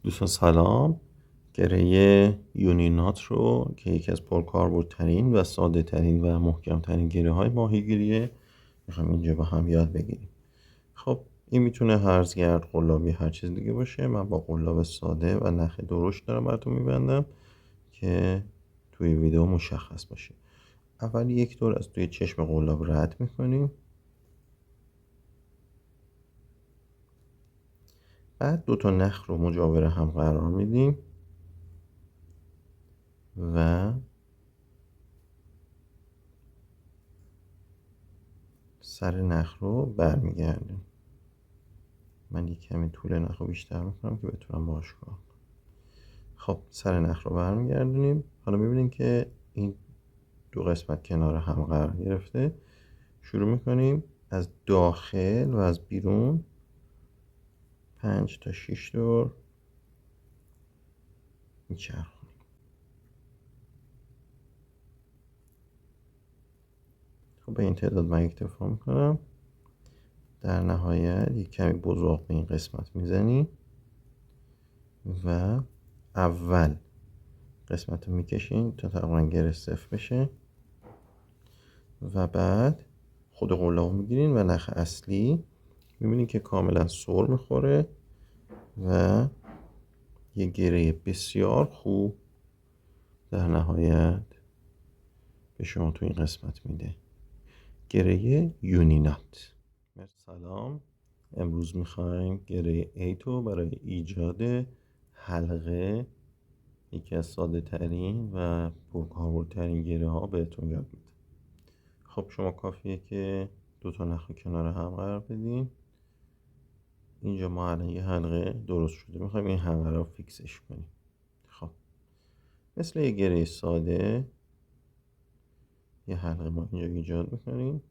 دوستان سلام. گره یونینات رو که یکی از پرکاربردترین و ساده ترین و محکم ترین گره های ماهیگیریه میخوایم اینجا با هم یاد بگیریم. خب این میتونه هرزگرد، قلابی، هر چیز دیگه باشه. من با قلاب ساده و نخ درشت دارم براتون میبندم که توی ویدیو مشخص باشه. اول یک دور از توی چشم قلاب رد میکنیم، بعد دو تا نخ رو مجاور هم قرار میدیم و سر نخ رو برمیگردیم. من یک کمی طول نخ رو بیشتر میکنم که بتونم باهاش کار کنم. خب سر نخ رو برمیگردونیم. حالا میبینیم که این دو قسمت کنار هم قرار گرفته. شروع میکنیم از داخل و از بیرون 5 تا 6 دور میچرخونیم. خب به این تعداد من اکتفا میکنم. در نهایت یک کمی بزرگ به این قسمت میزنیم و اول قسمت رو میکشیم تا تقریبا گره صفر بشه و بعد خود قلاب میگیرین و نخ اصلی میبینین که کاملا سر میخوره و یه گره بسیار خوب در نهایت به شما تو این قسمت میده. گره یونینات. سلام. امروز میخوایم گره ایتو برای ایجاد حلقه، یکی از ساده ترین و پرکاربردترین گره ها بهتون یاد میده. خب شما کافیه که دو تا نخ کنار هم قرار بدین. اینجا ما الان یه حلقه درست شده، میخوایم این حلقه رو فیکسش کنیم. خب مثل یه گره ساده یه حلقه ما اینجا ایجاد میکنیم.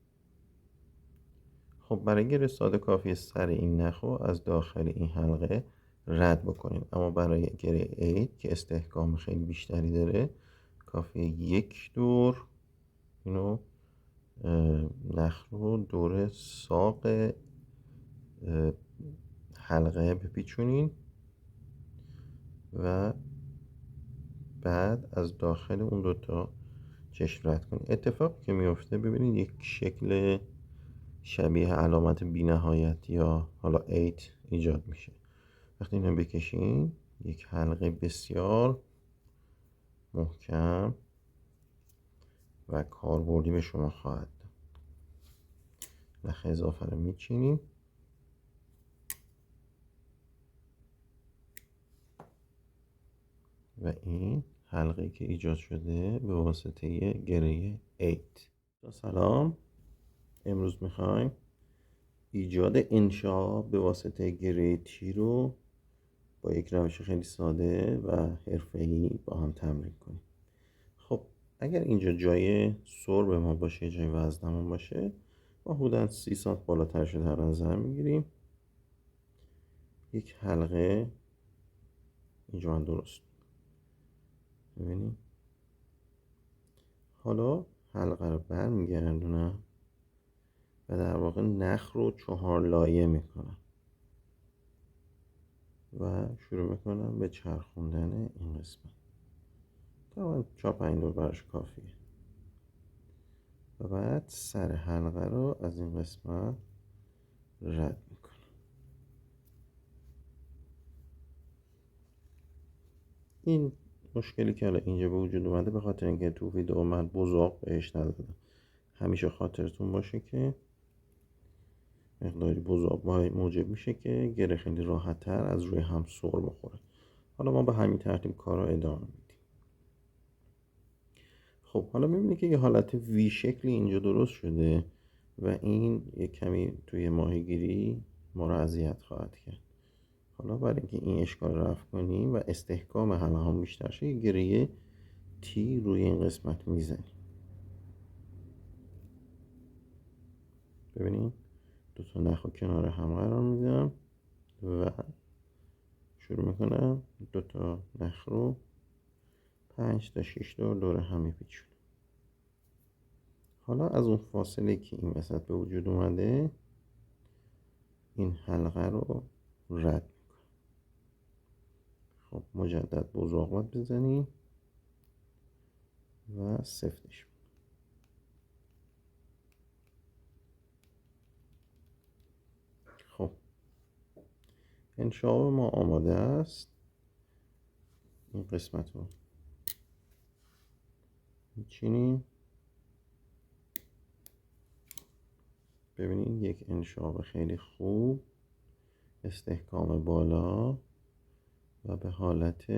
خب برای گره ساده کافیه سر این نخ رو از داخل این حلقه رد بکنیم، اما برای گره 8 که استحکام خیلی بیشتری داره کافیه یک دور اینو نخ رو دور ساق حلقه بپیچونین و بعد از داخل اون دوتا چشم رد کنید. اتفاقی که میفته ببینید یک شکل شبیه علامت بی نهایت یا حالا 8 ایجاد میشه. وقتی اینو بکشین یک حلقه بسیار محکم و کاربردی به شما خواهد داد. نخ اضافه رو میچینیم و این حلقه که ایجاد شده به واسطه گره 8. سلام. امروز میخوایم ایجاد انشا به واسطه گره تی رو با یک روش خیلی ساده و حرفه‌ای با هم تمرین کنیم. خب اگر اینجا جای سر به ما باشه، جای وزنمون باشه، ما حدوداً 30 سانت بالاترش رو در نظر میگیریم. یک حلقه اینجا من درست ببینیم. حالا حلقه رو برمیگردونم و در واقع نخ رو 4 لایه میکنم و شروع میکنم به چرخوندن این قسمت. تقریبا 4-5 دور براش کافیه و بعد سر حلقه رو از این قسمت رد میکنم. این مشکلی که الان اینجا به وجود اومده به خاطر اینکه تو ویدیو من بزاق بهش ندادم. همیشه خاطرتون باشه که مقداری بزاق موجب میشه که گره خیلی راحت تر از روی هم سر بخوره. حالا ما به همین ترتیب کار رو ادامه میدیم. خب حالا میبینی که یه حالت وی شکلی اینجا درست شده و این یه کمی توی ماهیگیری ما رو اذیت خواهد کرد. حالا برای اینکه این اشکال رفع کنیم و استحکام حلقه هم بیشتر شه، یه گره تی روی این قسمت میزنیم. ببینید دو تا نخ رو کنار هم قرار میدم و شروع میکنم دو تا نخ رو 5 تا 6 دور دور هم میپیچونم. حالا از اون فاصله که این وسط به وجود اومده این حلقه رو رد میکنم. خب مجدد بزرگوار بزنیم و سفتش. خب انشاء ما آماده است. این قسمت رو میچینیم. ببینید یک انشاب خیلی خوب، استحکام بالا و به حالت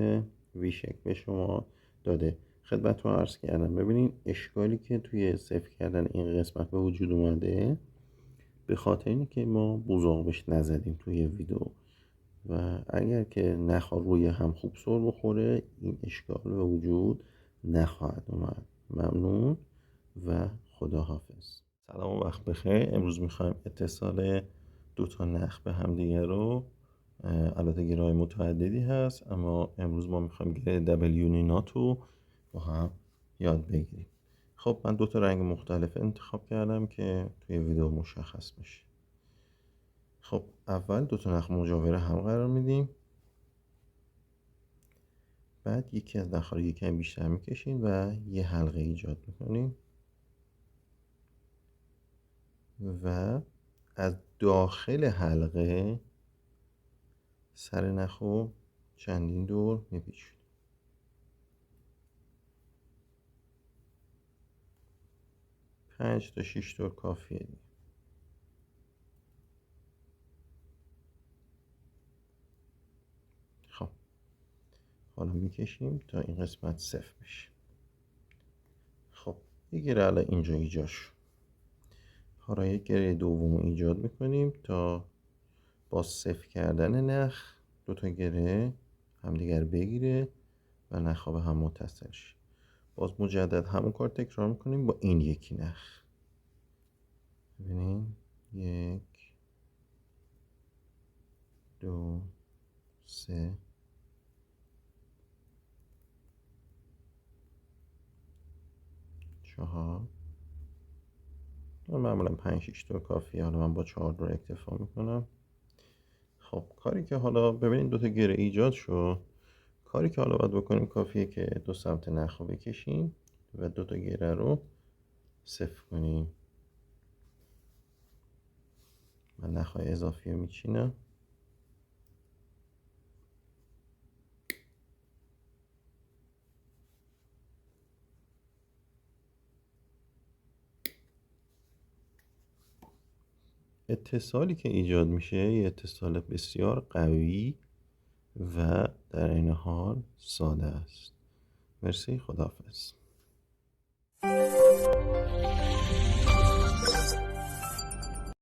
وی شکل به شما داده. خدمتتون عرض کردم ببینید اشکالی که توی صفر کردن این قسمت به وجود اومده به خاطر اینه که ما بزرگش نزدیم توی ویدیو و اگر که نخواد روی هم خوب سر بخوره این اشکال به وجود نخواهد اومد. ممنون و خداحافظ. سلام و وقت بخیر. امروز میخوایم اتصال دو تا نخ به همدیگه رو، البته گره های متعددی هست اما امروز ما میخوایم گره دبلیو نات رو با هم یاد بگیریم. خب من دو تا رنگ مختلف انتخاب کردم که توی ویدیو مشخص بشه. خب اول دو تا نخ مجاور هم قرار میدیم، بعد یکی از نخ‌ها رو یکم بیشتر میکشیم و یه حلقه ایجاد میکنیم و از داخل حلقه سر نخو چندین دور میپیچونیم. 5 تا 6 دور کافیه دیگه. خب حالا میکشیم تا این قسمت صفر بشه. خب یه گره الان اینجا ایجاد شد. حالا یک گره دوم ایجاد میکنیم تا با صفر کردن نخ دو تا گره همدیگر بگیره و نخ‌ها به هم متصل شه. باز مجدد همون کار تکرار میکنیم با این یکی نخ. ببینیم 1 2 3 4 معمولا 5 6 دور کافیه. حالا من با 4 دور اکتفا میکنم. خب کاری که حالا ببینید دو تا گره ایجاد شد. کاری که حالا باید بکنیم کافیه که دو سمت نخ رو بکشیم و دو تا گره رو صفر کنیم. من نخ‌های اضافی رو میچینم. اتصالی که ایجاد میشه یه اتصال بسیار قوی و در این حال ساده است. مرسی، خداحافظ.